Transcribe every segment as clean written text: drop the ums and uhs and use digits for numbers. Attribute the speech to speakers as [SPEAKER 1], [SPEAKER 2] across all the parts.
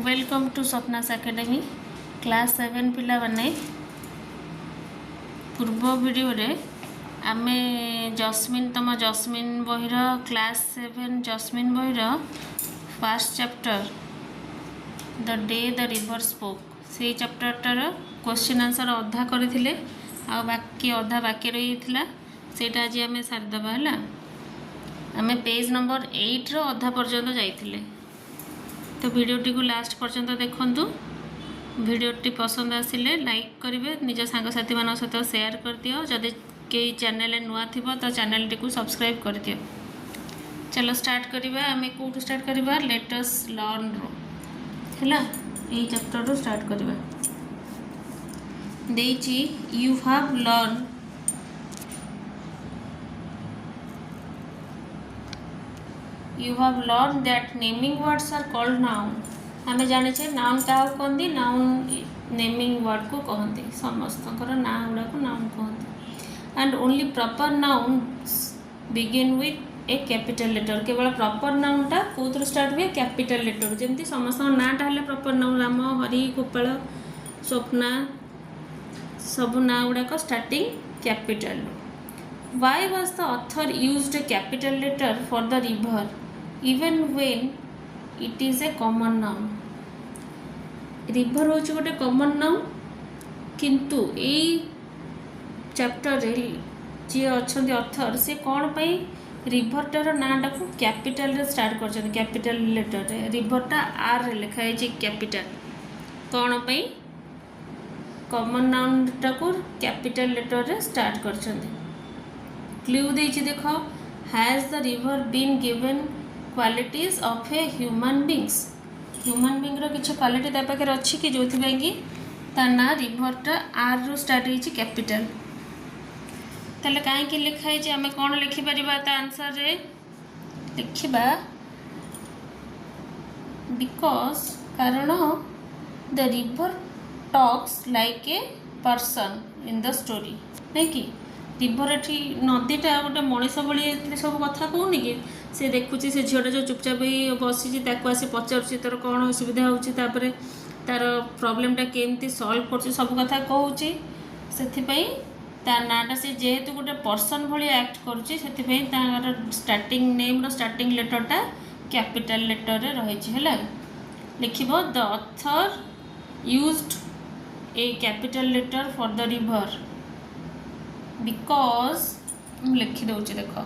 [SPEAKER 1] Welcome to Swapna's academy class 7 पिला माने पूर्व वीडियो रे आमे जस्मिन बहिर क्लास 7 जस्मिन बहिर first chapter the day the river spoke से चैप्टर क्वेश्चन आंसर अधा करथिले आ बाकी अधा बाकी रही थिला सेटा आज आमे सारी दबा हला आमे पेज नंबर 8 रो अधा पर्यंत जाइथिले। तो वीडियोटी को लास्ट पर्यंत देखंतु। वीडियोटी पसंद आसिले लाइक करेंगे, निज सांगसाथी मान सहित शेयर कर दियो। जदि कई चैनल नुआ थी तो चैनल टी को सब्सक्राइब कर दियो। चलो स्टार्ट करिबा। आमे कोठु स्टार्ट करिबा? लेट अस लर्न रो हैला ए चैप्टर रो स्टार्ट करिबा। देची you have learn You have learned that naming words are called noun. हमें जाने छे नाउन क्या कहती, नाउन नेमिंग वर्ड को कहते, समस्त ना गुड़ा को नाउन कहते। And only proper nouns begin with a capital letter. केवल प्रॉपर नाउनटा कौन स्टार्ट हुए? Capital letter. जमती समस्त नाटा हेल्ले प्रॉपर नाउन, राम हरि गोपाल स्वप्ना सब ना गुड़ाक starting capital. Why was the author used a capital letter for the river even when it is a common noun? River हूँ गोटे कॉमन नाउन, किंतु यही चैप्टर जी अच्छा ऑथर से कौन पाई रिवरटार नाटा को कैपिटल रे स्टार्ट कर कैपिटल लेटर रे। रिवरटा आर रे लिखाई कैपिटल कौन पाई कॉमन नाउनटा को कैपिटल लेटर रे स्टार्ट कर। क्ल्यू देछि देखो, has the river been given qualities of a human beings. Human being रो किछ क्वालिटी ता पाखे अछि कि जोथि बाकी ता ना रिवरटा आर रो स्टार्ट होइछि कैपिटल। तले काहे कि लिखाइ जे हमें कोन लिखि परिबा? ता आंसर रे लिखिबा बिकॉज़ कारण the river talks like a person in the story. नहीं कि रिवर एठी नदीटा गोटे मनीष भाई सब कथा कहूनी कि से देखुची से झीटा जो चुपचाप बसी आसी पचारुची तार कौन असुविधा होची, तापर तार प्रॉब्लमटा केमती सॉल्व कर सब कथा कहूची। से तार नाटा से जेहेतु गोटे पर्सन भाई एक्ट करुची से तार स्टार्टिंग नेम रो स्टार्टिंग लेटरटा कैपिटल लेटर रे रही है। लिखिबो the author used a capital letter for the river because लिखि दूसरी। देखो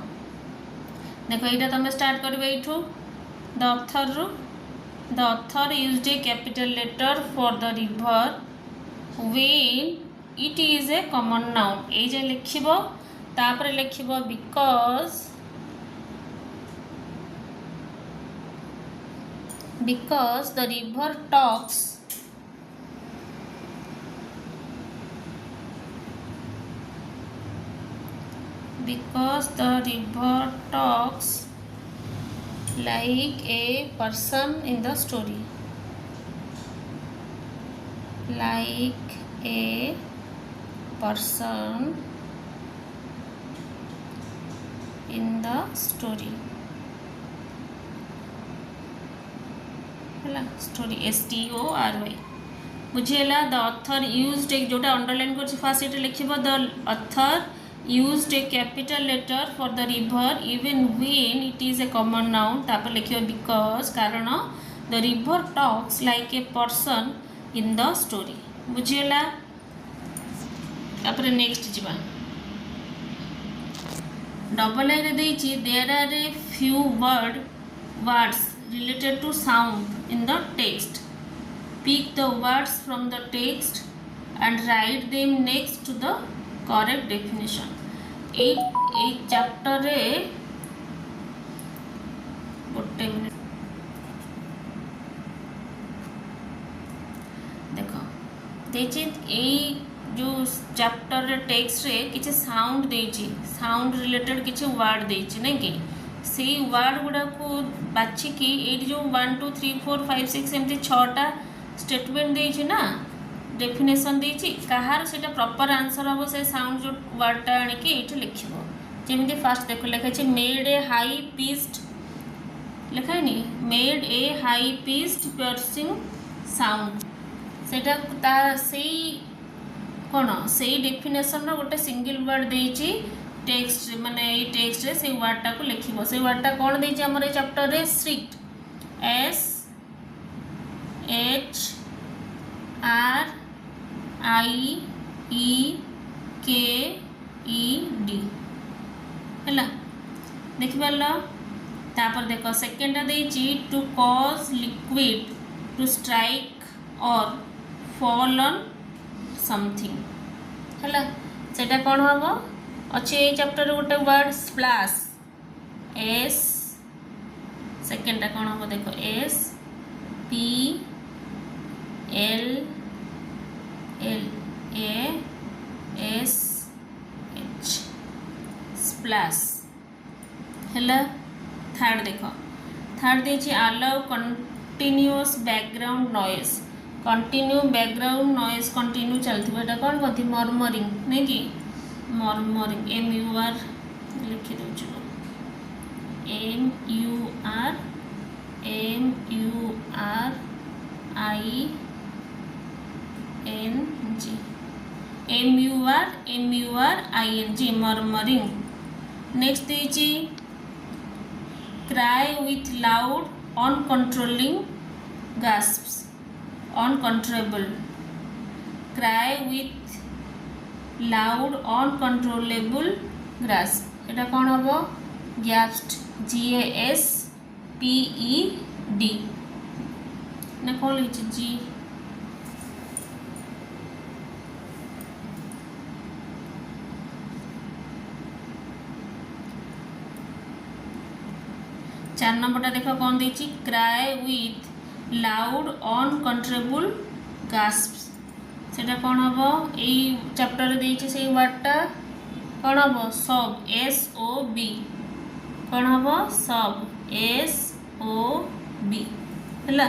[SPEAKER 1] देखो यहाँ तुम स्टार्ट कर द ऑथर रू। The author used a capital letter for the river when it is a common noun. ये जे लिखिबो तापर लिखिबो because the river talks because the river talks like a person in the story, like a person in the story है story STORY बुझेला। The author used एक जोटा underline कर फास्ट ये लिखिबो the author used a capital letter for the river even when it is a common noun। तापर लिखियो because कारण the river talks like a person in the story। बुझेला। तापर नेक्स्ट जीवा डबल आई रे देछि there are a few words related to sound in the text। pick the words from the text and write them next to the correct definition. एक chapter रे गोटे minute देखो देछि ए जो चैप्टर रे टेक्स्ट रे किछि साउंड देछि, साउंड रिलेटेड किछि वर्ड देछि नहीं कि से वर्ड गुडा को बाछि कि ए जो 1 2 3 4 5 6 एमती 6टा स्टेटमेंट देछि ना डेफिनेशन देछि कहार सेटा प्रॉपर आंसर हम से साउंड जो वर्डटा आनिकी ये लिखिबो। जेमिति फास्ट देखो लिखाई मेड ए हाई पिच्ड लिखाइनी made a high pitched piercing sound सेटा ता सेई कौन से डेफिनेशन गोटे सिंगल वर्ड देती टेक्स्ट माने ये टेक्स्ट रे से वर्डटा को लिखिबो से वर्डटा कौन देती हमर चैप्टर रे strict S H R I E K E D हैला देख पारल तापर देख सेकेंडटा देती to cause liquid to strike और फॉल ऑन समथिंग हैला सेटा कौन हम अच्छे ये चैप्टर गोटे वर्ड स्प्लैश S सेकेंडटा कौन हम देखो S P L L A S H splash हैला थर्ड देखो थर्ड देछि a loud continuous background noise continue background noise continue चलती है कौन कहती मर्मरिंग नहीं कि मर्मरिंग MUR लिखी दूँ MURMURING murmuring नेक्स्ट देछि cry with loud uncontrolling gasps uncontrollable cry with loud uncontrollable gasp एटा कौन हबो gasped GASPED ना कौन लिखि G चार नंबरटा देख कौन देछि क्राई विथ लाउड अनकंट्रोलेबल गास्प्स सेटा कौन हबो एई चैप्टर रे देछि से वर्डटा कौन हबो सब SOB कौन हबो सब SOB हैला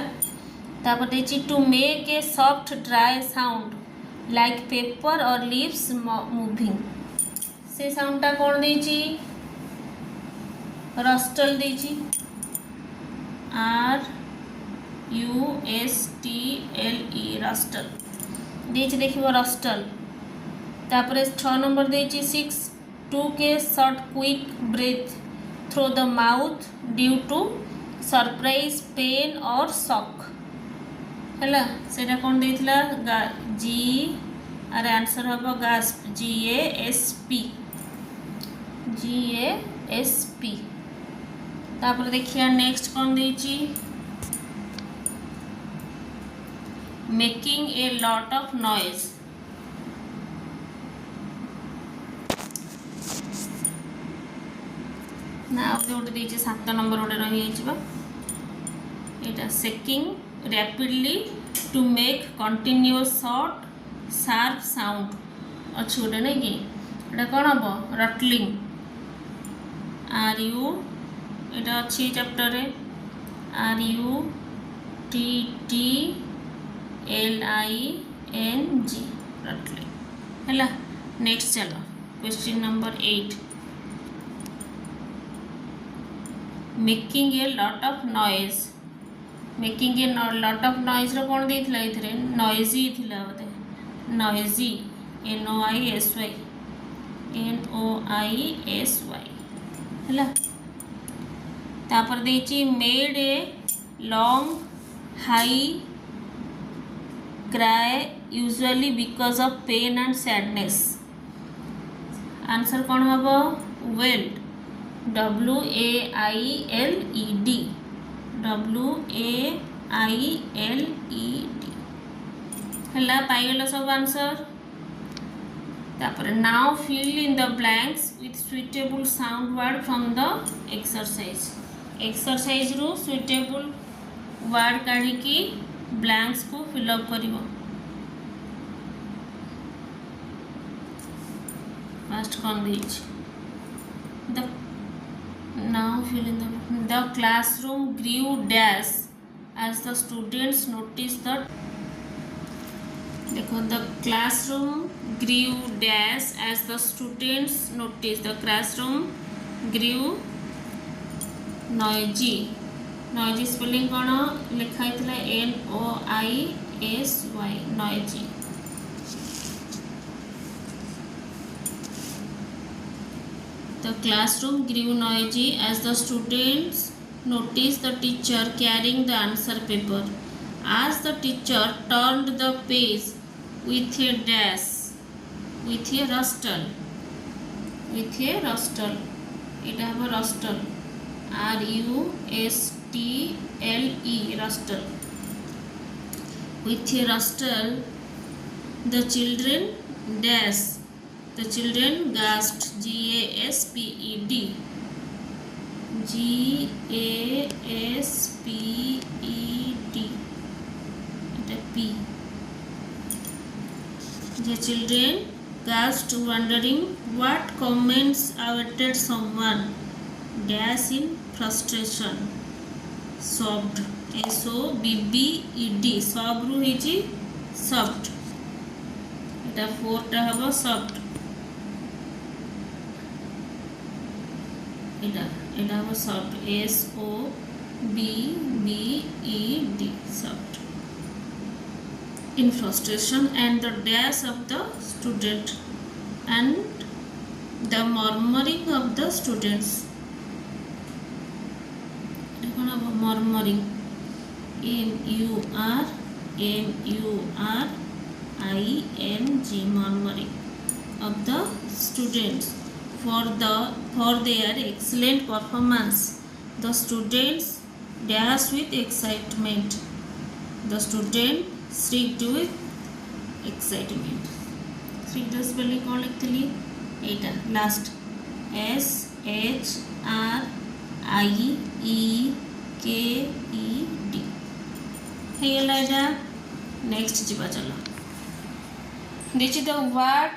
[SPEAKER 1] तापर देछि to make a soft dry sound like paper or leaves moving से साउंडटा कौन देछि रस्टल देछि RUSTLE रस्टल देछि देखिबो रस्टल तापर 6 नंबर देछि 6 to take short quick breath through the mouth due to surprise pain or shock हैला सेटा कोन देथिला G अरे आंसर हबो गास्प GASP तापर देखिया नेक्स्ट कौन देछि making a lot of noise ना गोटे देछि 7 नंबर गोटे रही जाइबा एटा shaking rapidly to make continuous short sharp sound अच्छे गोटे नहीं कि एटा कौन हम रटलिंग RU एटा अच्छी चैप्टर रे RUTTLING रटलिंग हैला नेक्स्ट चलो question number 8 making a lot of noise making a lot of noise रो कौन देथिला इथरे नॉइजी थिला बोते नॉइजी NOISY हैला तापर देछि made a long high cry usually because of pain and sadness answer कौन हबो वेल्ड WAILED हैला पाइगला सब आंसर तापर now fill in the blanks with suitable sound word from the exercise रू सुइटेबल वर्ड काढ़ी की ब्लैंक्स को फिल अप करिवो फर्स्ट कौन देछि the now fill in the classroom grew dash as the students noticed the देखो the classroom grew dash as the students noticed the classroom grew noisy noisy spelling कौन लिखाई NOISY noisy. The classroom grew noisy as the students noticed the teacher carrying the answer paper. As the teacher turned the page with a dash, with a rustle, it have a rustle, RUSTLE, rustle. With a rustle, the children gasped, GASPED, P. The children gasped, wondering what comments awaited someone. Dash in frustration, sobbed, SOBBED, sob ru hichi sobbed. এটা 4টা হবো sobbed, এটা হবো sobbed, SOBBED, sobbed. In frustration and the dash of the student and the murmuring of the students. Murmuring, MURMURING, murmuring of the students for their excellent performance. The students dashed with excitement. The student shrieked with excitement. Shrieked spelling कौन लिखती ली एटा last SHRIEKED है lidar. Next जीवा चलो देखिए the word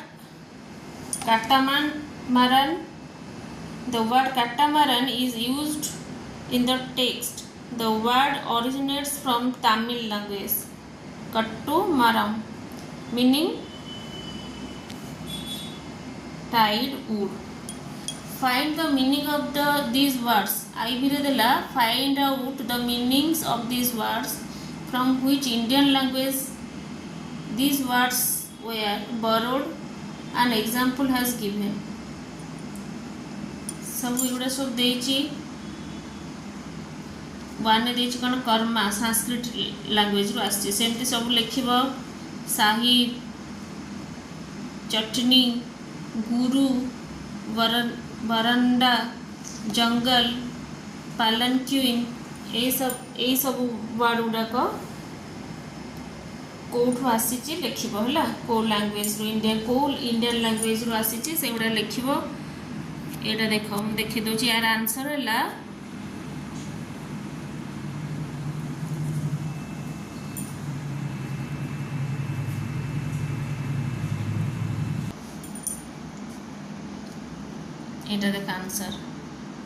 [SPEAKER 1] catamaran. The word catamaran is used in the text. The word originates from Tamil language kattumaram, meaning tied wood. Find the meaning of these words. I viredela find out the meanings of these words from which Indian language these words were borrowed. An example has given. सब एगुड़ा सब देची one देची कौन Karma Sanskrit language रू आसी सेमती सब लिखिब साहिब चटनी गुरु बरंडा जंगल पालनक्यूइन यही सब word गुड़ाक कौटू आसी लिखिब है कौ लैंग्वेज रू इंडियन लैंग्वेज रू आसी से गुड़ा लिखिब। एटा देख मुझे देखी दूसरी यार आंसर है एटा देख आंसर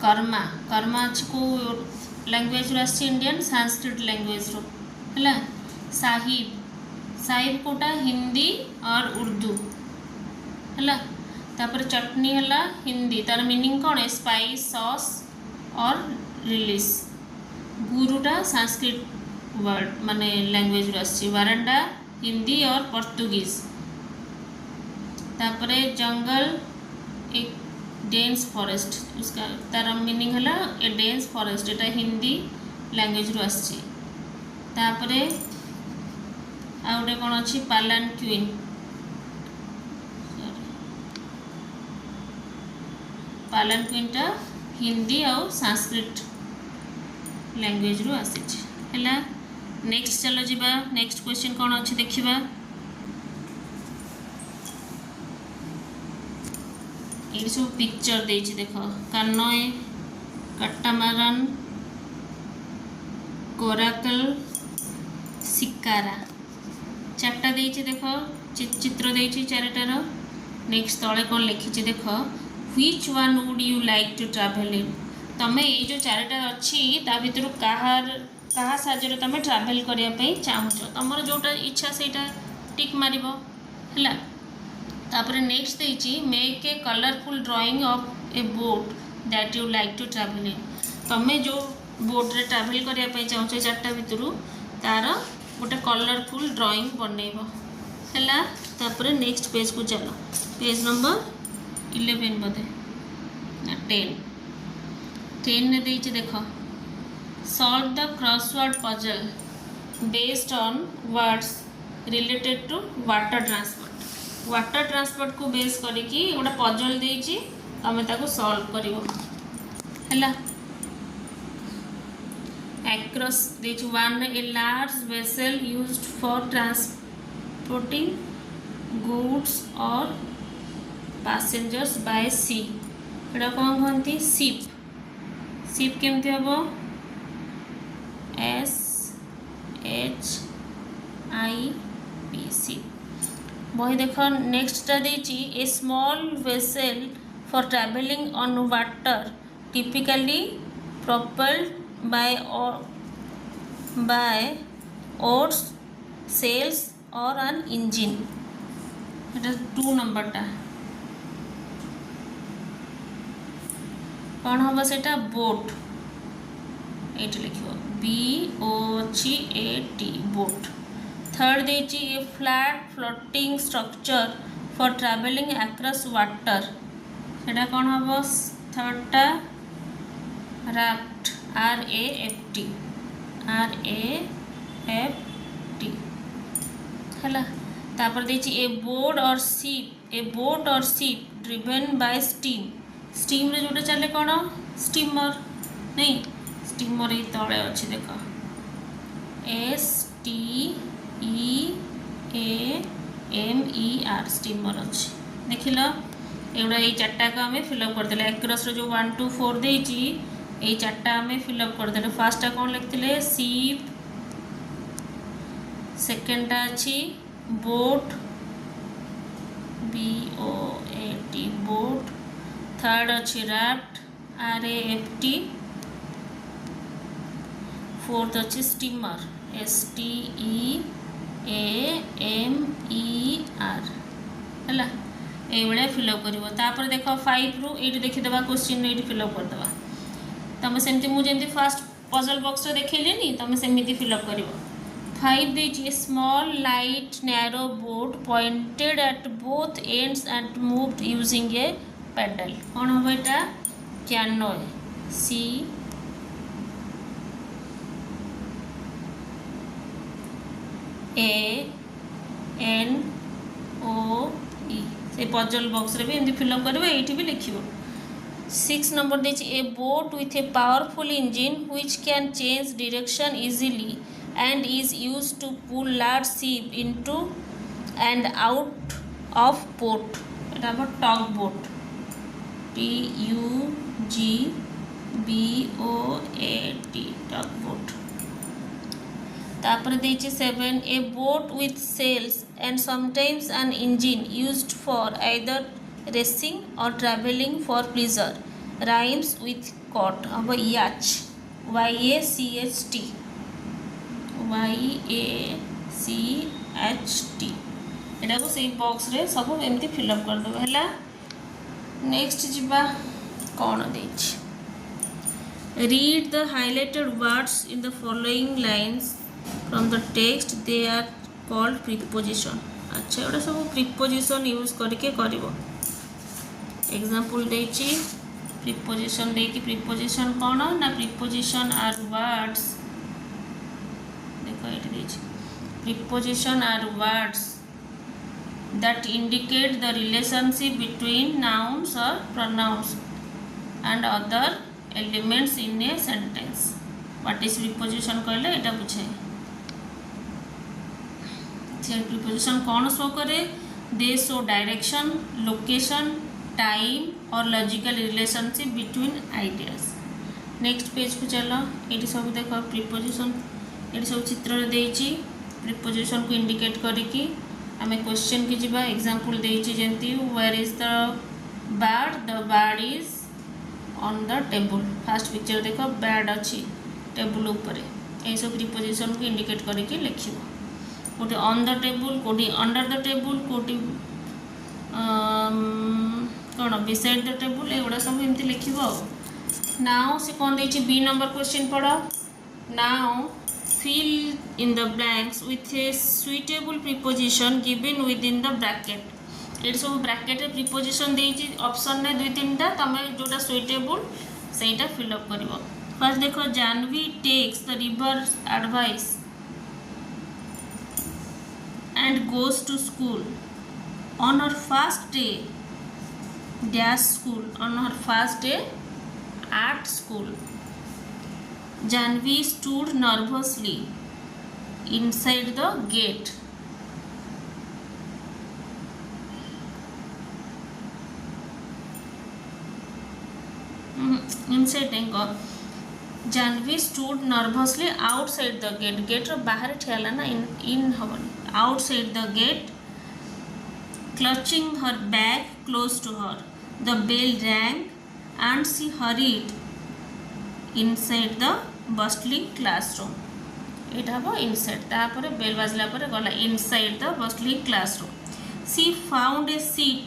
[SPEAKER 1] कर्मा अच्छी को लैंग्वेज रू आसी इंडियन संस्कृत लैंग्वेज रू है। साहिब कोटा हिंदी और उर्दू है। तापर चटनी है हिंदी तार मीनिंग कौन है स्पाइस सॉस और रिलीज। गुरुटा संस्कृत वर्ड माने लैंग्वेज रू आसी। वारंडा हिंदी और पोर्तुगीज। तापरे जंगल एक डेंस फॉरेस्ट उसका तार मीनिंग है ए डेंस फॉरेस्ट एटा हिंदी लैंग्वेज रू आसी। तापरे आउटे कौन अच्छी पालानक्यूइन पालानक्यूइनटा हिंदी और संस्कृत लैंग्वेज रू आसी है। नेक्स्ट चलो जीवा नेक्स्ट क्वेश्चन कौन अच्छी देखिबा। ये सब पिक्चर देछि देख कानोए कट्टामारन कोराकल सिकारा चार्टा देछि देख चित्र देछि चारटार। नेक्स्ट तले कौन लिखी देख which one would you like to travel in. तमे ये जो चारटा अच्छी ता भितर कहा साजरे तमे ट्रैवल करिया पई चाहुछ तमर जोटा इच्छा सेटा टिक मारिबो हैला। तापर नेक्स्ट देछि make a colourful drawing of a boat that you like to travel in. तमे जो बोट रे ट्रैवल करिया पे चाहूचे चारटा भितरु तार गोटे कलरफुल ड्राइंग बनइबो हैला। तापर नेक्स्ट पेज को चलो, पेज नंबर 11 बोधे ना 10 ने देछि देखो, solve the crossword puzzle based on words related to water transport. Water transport को बेस करिकी गोटे पजल देछि, तमे ताको सॉल्व करिवो हैला। Across this one, a large vessel used for transporting goods or passengers by sea, एटा कौन कहती शिप। शिप केमती हम SHIP शिप। बही देख नेक्स्ट देछि a small vessel for travelling on water typically propelled by oars, sails or an engine। এটা 2 नंबरटा कौन हम सेटा बोट, ये लिखो BOAT बोट। थर्ड देछि a flat floating structure for travelling across water, सेटा कौन हम थर्डटा राफ्ट RAFT हैला। तापर देछि a boat or ship driven by steam. Steam रे जोटा चले कौन स्टीमर, नहीं स्टीमर ये तले अच्छी देख STEAMER स्टीमर अच्छी देख लो। एगुड़ा ये चार्टा को आम फिलअप करदे, एक्रॉस जो 1 2 4 देछि ये चार्टा आम फिलअप करदे। फार्स्टा कौन लिखते शिप, सेकेंडटा अच्छी बोट BOAT बोट, थर्ड अच्छी राफ्ट RAFT, फोर्थ अच्छी स्टीमर STEAMER है। ये फिलअप कर देख 5 रु ये देखीदे क्वेश्चन ये फिलअप करदे। तुम सेमती मुझे फास्ट पजल बॉक्स देखली तुम सेमती फिलअप कर। 5 देछि small light narrow boat pointed at both ends and moved using a paddle. कौन हम एटा कैनोए CANOE से पजल बॉक्स रे भी एमती फिलअप करेंगे, ये भी लिखियो। 6 नंबर देछि a boat with a powerful engine which can change direction easily and is used to pull large ship into and out of port। এটা আবার টগ বোট TUGBOAT টগ বোট। তারপরে দিয়েছে 7 a boat with sails and sometimes an engine used for either racing or traveling for pleasure rhymes with caught अब yacht YACHT एटा को सही box रे सब एमती फिलअप कर दो हैला। नेक्स्ट जीवा कौन देछि read the highlighted words in the following lines from the text they are called preposition. अच्छा एटा सब प्रीपोजिशन यूज करके करिवो। एग्जांपल देछि प्रीपोजिशन देकी प्रीपोजिशन कौन ना प्रीपोजिशन आर वर्ड्स देखो ये देछि preposition are words that indicate the relationship between nouns or pronouns and other elements in a sentence। what is preposition कहले एटा बुझे से preposition कौन शो करे they show direction location time or logical relationship between ideas. Next page को चलो ये सब देख प्रीपोजिशन ये सब चित्र देछि प्रीपोजिशन को इंडिकेट करिकी आम क्वेश्चन की जीवा। एग्जांपल देछि जेंती where is the bird is on the table. First picture देख बर्ड अच्छी टेबल ऊपर ये सब प्रीपोजिशन को इंडिकेट करके लिखियो। कोटी ऑन द टेबल कोटी अंडर द टेबल कोटी कौन बिसाइड द टेबल एगुड़ा सब एमती लिखियो। नाउ से कौन देछि बी नंबर क्वेश्चन पढ़ now fill in the blanks with a suitable preposition given within the bracket एट सब ब्रैकेट रे प्रिपोजिशन देछि ऑप्शन ने दुई तीनटा तमे जोटा सुइटेबल सेटा फिल अप करिवो फर्स्ट देखो Janvi takes the river advice and goes to school on her first day dash school on her first day at school Janvi stood nervously inside the gate inside dengo Janvi stood nervously outside the gate gate ro bahar ठियाला ना in हवन outside the gate clutching her bag close to her the bell rang and she hurried inside the bustling classroom it habo inside तापरे bell बाजला परे गला inside the bustling classroom she found a seat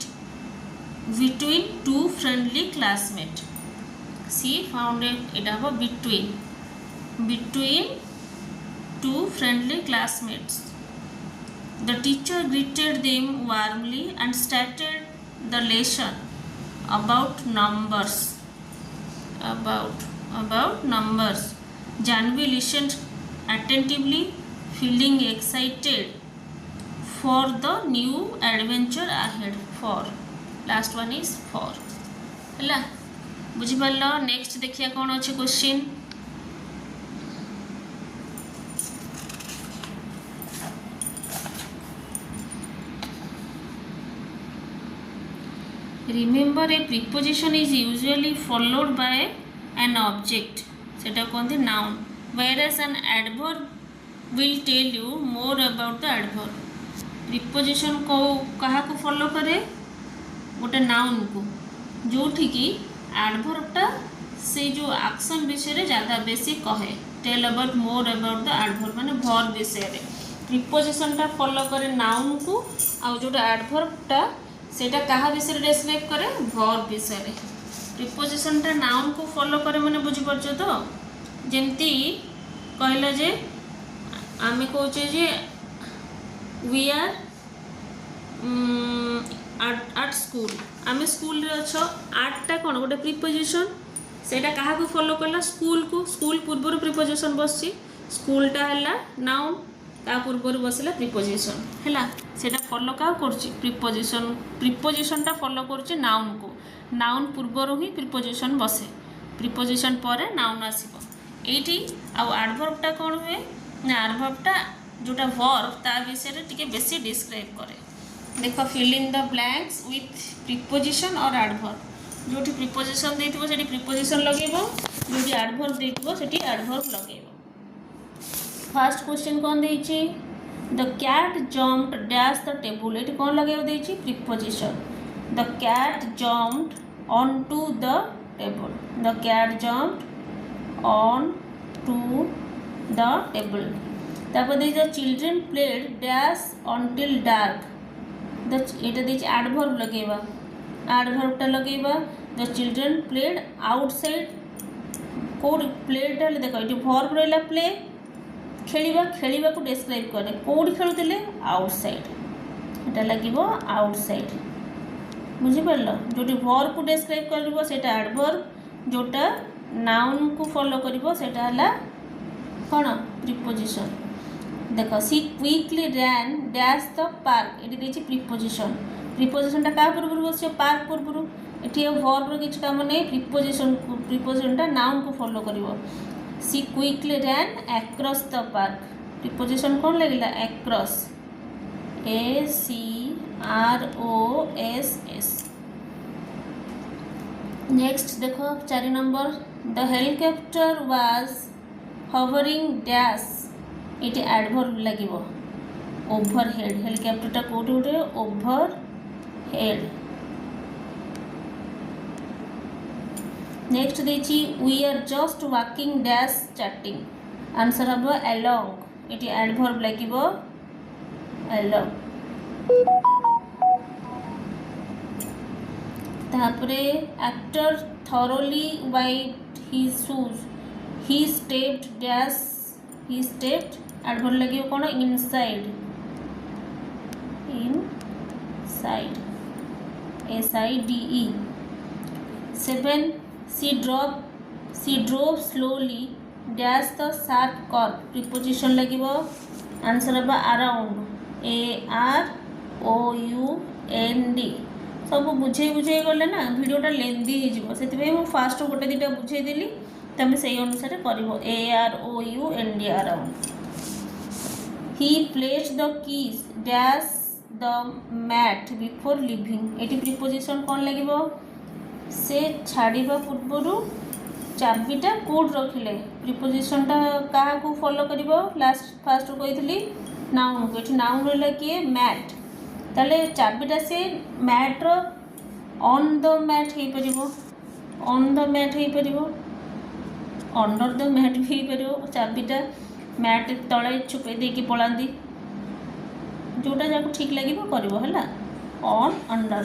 [SPEAKER 1] between two friendly classmates she found it habo between two friendly classmates the teacher greeted them warmly and started the lesson about numbers about numbers Janvi listened attentively feeling excited for the new adventure ahead for last one is for हला बुझी परलो next देखिया कोन अछि question remember a preposition is usually followed by an object सेटा कहते noun whereas an adverb will tell you more about the adverb preposition को कहा को follow करे गोटे noun को जोठी की adverb टा से जो action विषय रे ज़्यादा बेसी कहे tell about more about the adverb माने verb विषय रे preposition टा follow करे noun को आउ जोटा adverb टा सेटा कहा विषय डिस्क्राइब करे वर्ब विषय रे प्रिपोजिशन टा नाउन को फॉलो करे माने बुझी परछो तो जेमती कहला जे आमे कहूचे जे वी आर एट स्कूल आमे स्कूल रे अछो एट टा कोन गोटे प्रिपोजिशन सेटा कहा को फॉलो करला स्कूल को स्कूल पूर्व प्रिपोजिशन बसची स्कूल टा हला नाउन ता पूर्व बसला प्रिपोजिशन हैला सेटा फॉलो का करछि प्रिपोजिशन टा फॉलो करछि नाउन को नाउन पूर्व ही प्रिपोजिशन बसे प्रिपोजिशन परे नाउन आसीबो एठी आ एडवर्ब टा कोन हुए ना एडवर्ब टा जोटा वर्ब ता विषय रे टिके बेसी डिस्क्राइब करे देखो fill in the blanks with preposition or adverb जोठी प्रिपोजिशन देथिबो सेठी प्रिपोजिशन लगेबो जोठी एडवर्ब देथिबो सेठी एडवर्ब लगेबो फर्स्ट क्वेश्चन कौन देछि the cat jumped dash the table एटी कौन लगे देछि preposition the cat jumped on to the table the cat jumped on to the table तापर देछि the children played dash until dark द एटा देछि एडवर्ब लगेबा एडवर्ब टा लगेबा the children played outside code played टा देखो एटी वर्ब रहला प्ले खेलिबा खेलिबा को डिस्क्राइब करे कोड खेलुतिले आउटसाइड एटा लागिबो आउटसाइड बुझि परलो जोटी वर्ब को डिस्क्राइब करबो सेटा एडवर्ब जोटा नाउन को फॉलो करबो सेटा हला कोन प्रिपोजिशन देखो she quickly ran dash the park एटी देछि प्रिपोजिशन टा का पूर्व बसयो पार्क पूर्व एटी वर्ब रो किछ काम नै प्रिपोजिशन टा नाउन को फॉलो करबो She quickly ran across the park. Preposition कौन लगेगा across ACROSS नेक्स्ट देखो 4 number the helicopter was hovering dash ये एडवर्ब लगे ओवरहेड हेलीकॉप्टर टा कोठी उठे ओवरहेड नेक्स्ट देछि we are just walking dash chatting answer हबो अलोंग एटी एडवर्ब लागिबो अलोंग तापरे actor thoroughly wiped his shoes. He stepped dash. He stepped adverb लगे कौन inside. Inside. SIDE. 7. She drove slowly dash the sharp curve. Preposition लगे answer हम around. AROUND. सब बुझे गले ना वीडियोटा लेंदी हो से फास्ट गोटे दुटा बुझेदेली तुम से अनुसार कर AROUND around. He placed the keys dash the mat before leaving. ये प्रिपोजिशन कौन लगे से छाड़ा पूर्वर चाबिटा कौट रखिले प्रिपोजिशनटा क्या फॉलो कर लास्ट फास्ट कही नाउन को ये नाउन रहा किए मैट ताले चाबिटा से मैट्र ऑन द मैट हो पार ऑन द मैट हो पार अंडर द मैट भी हो पार चाबिटा मैट तले छुपे देकी पलांदी जोटा जाको ठीक लगे कर ऑन अंडर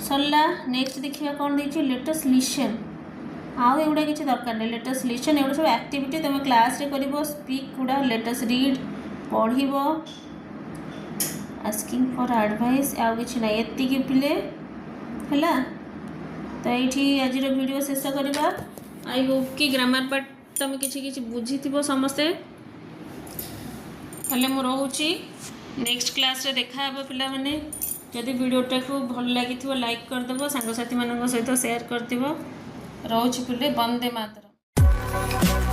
[SPEAKER 1] सरला नेक्स्ट देखिए कौन देखिए लेटस लिसन आउ एगुड़ा किसी दरकार नहीं लेटस लिसन एगुड़ा सब एक्टिविटी तुम क्लास रे कर स्पीक गुड़ा लेटस रीड पढ़ आस्किंग फॉर एडवाइस आउ कि ना एतिकी पिले है तो ये आज वीडियो शेष करवा आई होप कि ग्रामर पार्ट तुम किसी बुझी समस्ते हेले मु रोची नेक्स्ट क्लास रे देखा पिला माने जदि वीडियोटा को भल लगी लाइक करदेव सांगसाथी मान सहित शेयर करदेव रोची पिले वंदे मातरम।